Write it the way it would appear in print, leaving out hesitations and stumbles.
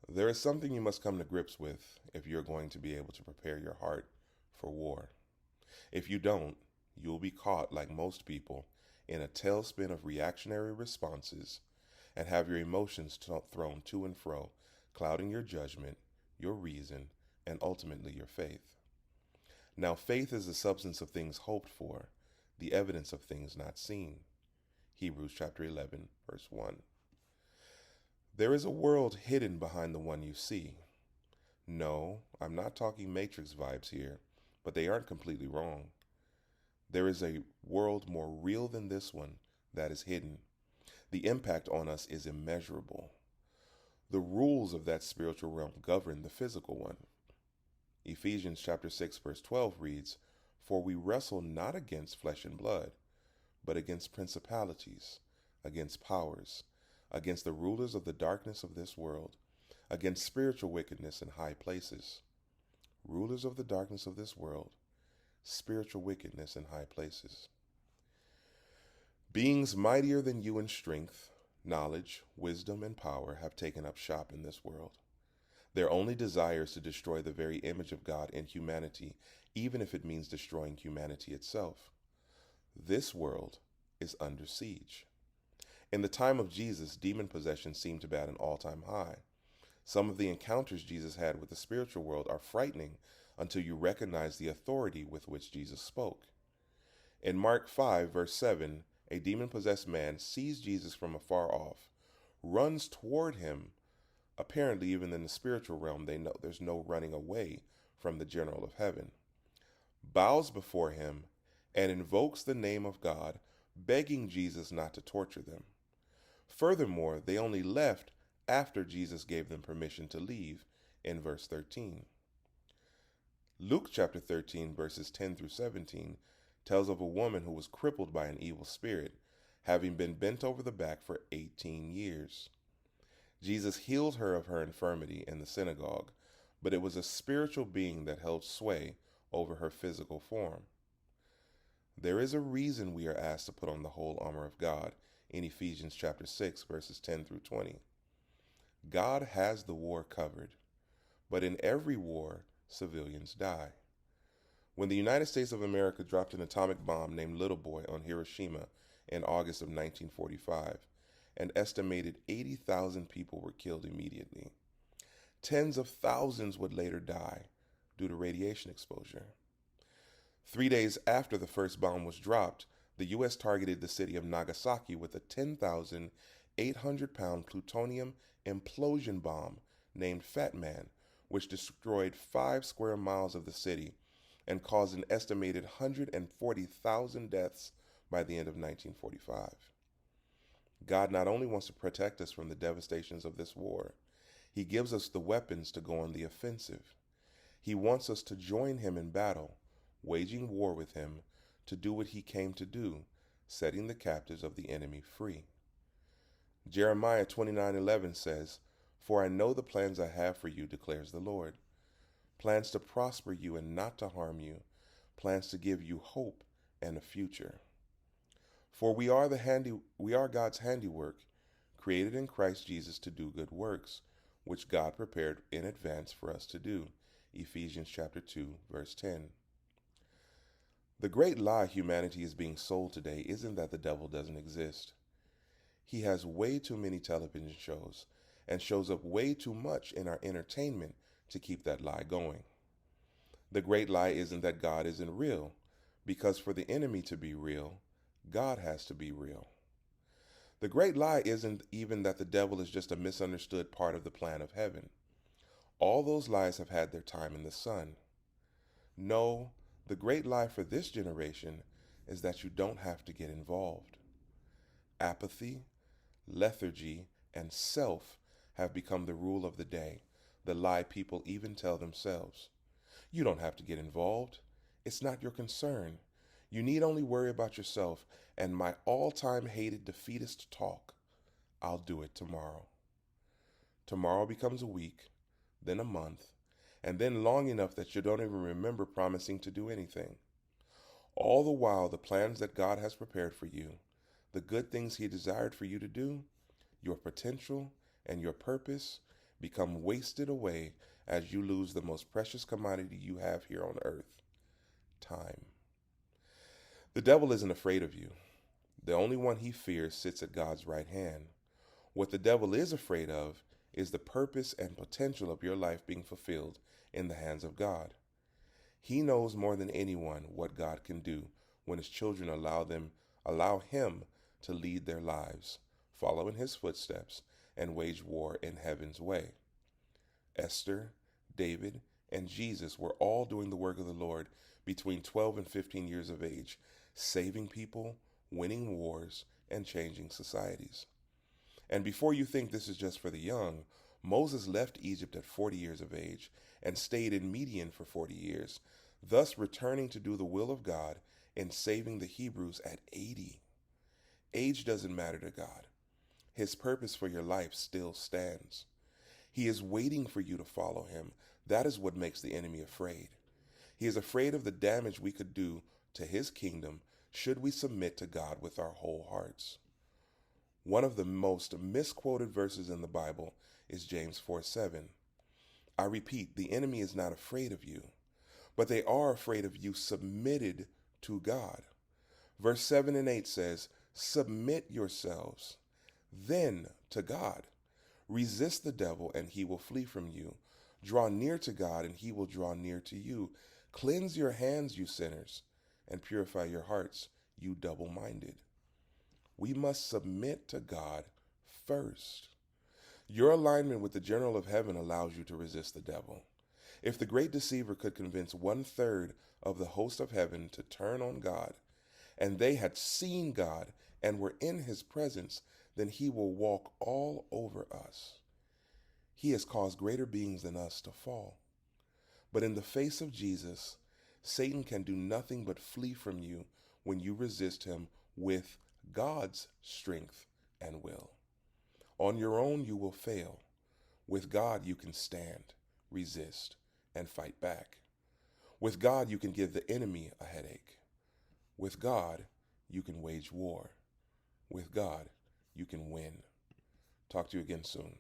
There is something you must come to grips with if you're going to be able to prepare your heart for war. If you don't, you will be caught, like most people, in a tailspin of reactionary responses and have your emotions thrown to and fro, clouding your judgment, your reason, and ultimately your faith. Now, faith is the substance of things hoped for, the evidence of things not seen. Hebrews chapter 11, verse 1. There is a world hidden behind the one you see. No, I'm not talking Matrix vibes here, but they aren't completely wrong. There is a world more real than this one that is hidden. The impact on us is immeasurable. The rules of that spiritual realm govern the physical one. Ephesians chapter 6 verse 12 reads, "For we wrestle not against flesh and blood, but against principalities, against powers, against the rulers of the darkness of this world, against spiritual wickedness in high places." Rulers of the darkness of this world, spiritual wickedness in high places. Beings mightier than you in strength, knowledge, wisdom, and power have taken up shop in this world. Their only desire is to destroy the very image of God in humanity, even if it means destroying humanity itself. This world is under siege. In the time of Jesus, demon possession seemed to be at an all-time high. Some of the encounters Jesus had with the spiritual world are frightening until you recognize the authority with which Jesus spoke. In Mark 5, verse 7, a demon-possessed man sees Jesus from afar off, runs toward him. Apparently, even in the spiritual realm, they know there's no running away from the general of heaven. Bows before him and invokes the name of God, begging Jesus not to torture them. Furthermore, they only left after Jesus gave them permission to leave in verse 13. Luke chapter 13, verses 10 through 17, tells of a woman who was crippled by an evil spirit, having been bent over the back for 18 years. Jesus healed her of her infirmity in the synagogue, but it was a spiritual being that held sway over her physical form. There is a reason we are asked to put on the whole armor of God in Ephesians chapter 6, verses 10 through 20. God has the war covered, but in every war, civilians die. When the United States of America dropped an atomic bomb named Little Boy on Hiroshima in August of 1945, an estimated 80,000 people were killed immediately. Tens of thousands would later die due to radiation exposure. 3 days after the first bomb was dropped, the U.S. targeted the city of Nagasaki with a 10,800-pound plutonium implosion bomb named Fat Man, which destroyed 5 square miles of the city and caused an estimated 140,000 deaths by the end of 1945. God not only wants to protect us from the devastations of this war, He gives us the weapons to go on the offensive. He wants us to join Him in battle, waging war with Him to do what He came to do, setting the captives of the enemy free. Jeremiah 29:11 says, "For I know the plans I have for you, declares the Lord. Plans to prosper you and not to harm you, plans to give you hope and a future." For we are God's handiwork, created in Christ Jesus to do good works, which God prepared in advance for us to do. Ephesians chapter 2, verse 10. The great lie humanity is being sold today isn't that the devil doesn't exist. He has way too many television shows and shows up way too much in our entertainment to keep that lie going. The great lie isn't that God isn't real, because for the enemy to be real, God has to be real. The great lie isn't even that the devil is just a misunderstood part of the plan of heaven. All those lies have had their time in the sun. No, the great lie for this generation is that you don't have to get involved. Apathy, lethargy, and self have become the rule of the day, the lie people even tell themselves. You don't have to get involved. It's not your concern. You need only worry about yourself and my all-time hated defeatist talk. I'll do it tomorrow. Tomorrow becomes a week, then a month, and then long enough that you don't even remember promising to do anything. All the while, the plans that God has prepared for you, the good things He desired for you to do, your potential and your purpose become wasted away as you lose the most precious commodity you have here on earth: time. The devil isn't afraid of you. The only one he fears sits at God's right hand. What the devil is afraid of is the purpose and potential of your life being fulfilled in the hands of God. He knows more than anyone what God can do when his children allow him to lead their lives, follow in his footsteps, and wage war in heaven's way. Esther, David, and Jesus were all doing the work of the Lord between 12 and 15 years of age, saving people, winning wars, and changing societies. And before you think this is just for the young, Moses left Egypt at 40 years of age and stayed in Midian for 40 years, thus returning to do the will of God and saving the Hebrews at 80. Age doesn't matter to God. His purpose for your life still stands. He is waiting for you to follow him. That is what makes the enemy afraid. He is afraid of the damage we could do to his kingdom should we submit to God with our whole hearts. One of the most misquoted verses in the Bible is James 4:7. I repeat, the enemy is not afraid of you, but they are afraid of you submitted to God. Verse 7 and 8 says, submit yourselves then to God. Resist the devil and he will flee from you. Draw near to God and he will draw near to you. Cleanse your hands, you sinners, and purify your hearts, you double-minded. We must submit to God first. Your alignment with the general of heaven allows you to resist the devil. If the great deceiver could convince 1/3 of the host of heaven to turn on God, and they had seen God and were in his presence, then he will walk all over us. He has caused greater beings than us to fall. But in the face of Jesus, Satan can do nothing but flee from you when you resist him with God's strength and will. On your own, you will fail. With God, you can stand, resist, and fight back. With God, you can give the enemy a headache. With God, you can wage war. With God, you can win. Talk to you again soon.